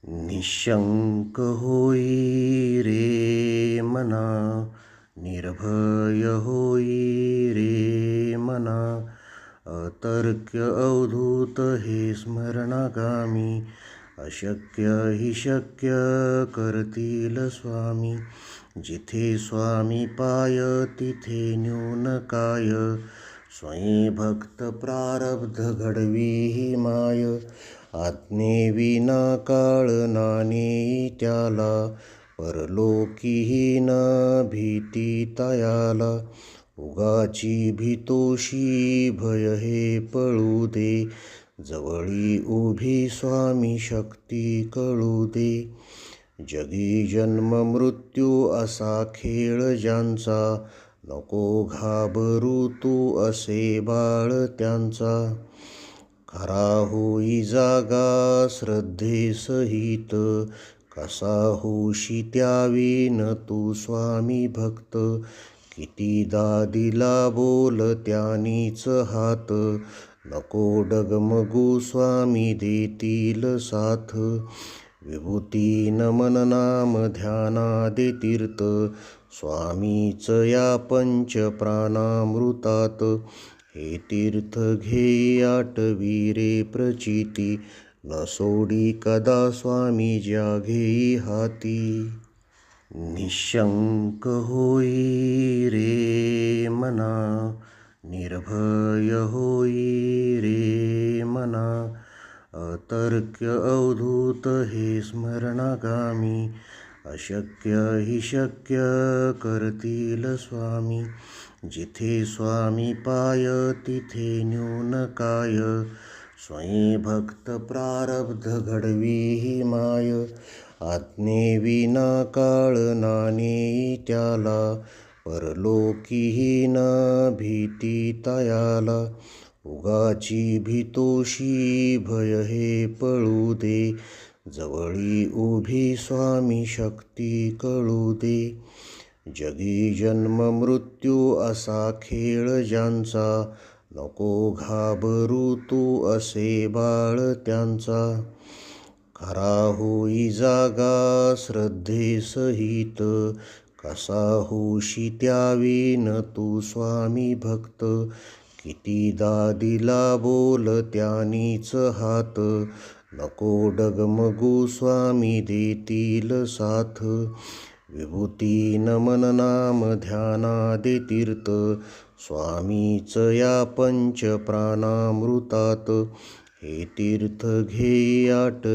निशंक होई रे मना, निर्भय होई रे मना. अतर्क्य अवधूत हे स्मरणागामी, अशक्य हि शक्य करतील स्वामी. जिथे स्वामी पाय तिथे न्यून काय, स्वयं भक्त प्रारब्ध घडवी ही माय. आज्ञेविना काळ नाणे त्याला, परलोकीही न भीती तयाला. उगाची भीतोशी भय हे पळू दे, जवळी उभी स्वामी शक्ती कळू दे. जगी जन्म मृत्यू असा खेळ ज्यांचा, नको घाबरू तू असे बाळ त्यांचा. खरा होई जागा श्रद्धेसहित, कसा होशी त्यावीन तू स्वामी भक्त. कितीदा दिला बोल त्यानीच हात, नको डगमगू स्वामी देतील साथ. विभूती नमन नाम ध्यानादे तीर्थ, स्वामीच या पंच प्राणामृतात. हे तीर्थ घेई आटवी रे प्रचिती, न सोडी कदा स्वामी ज्या घेई हाती. निशंक होई रे मना, निर्भय होई रे मना. अतर्क्य अवधूत हे स्मरणागामी, अशक्य हि शक्य करतील स्वामी. जिथे स्वामी पाय तिथे न्यून काय, स्वयं भक्त प्रारब्ध घडवी ही माय. आज्ञेविना काळ नाणे त्याला, परलोकीही न भीती तयाला. उगाची भीतोशी भय हे पळू दे, जवळी उभी स्वामी शक्ती कळू दे. जगी जन्म मृत्यू असा खेळ ज्यांचा, नको घाबरू तू असे बाळ त्यांचा. खरा होई जागा श्रद्धेसहित, कसा होशी त्यावीन तू स्वामी भक्त. कितीदा दिला बोल त्यानीच हात, नको डगमगू स्वामी देतील साथ. विभूती नमन नाम ध्यानादे तीर्थ, स्वामीच या पंच प्राणामृतात. हे तीर्थ घेई आट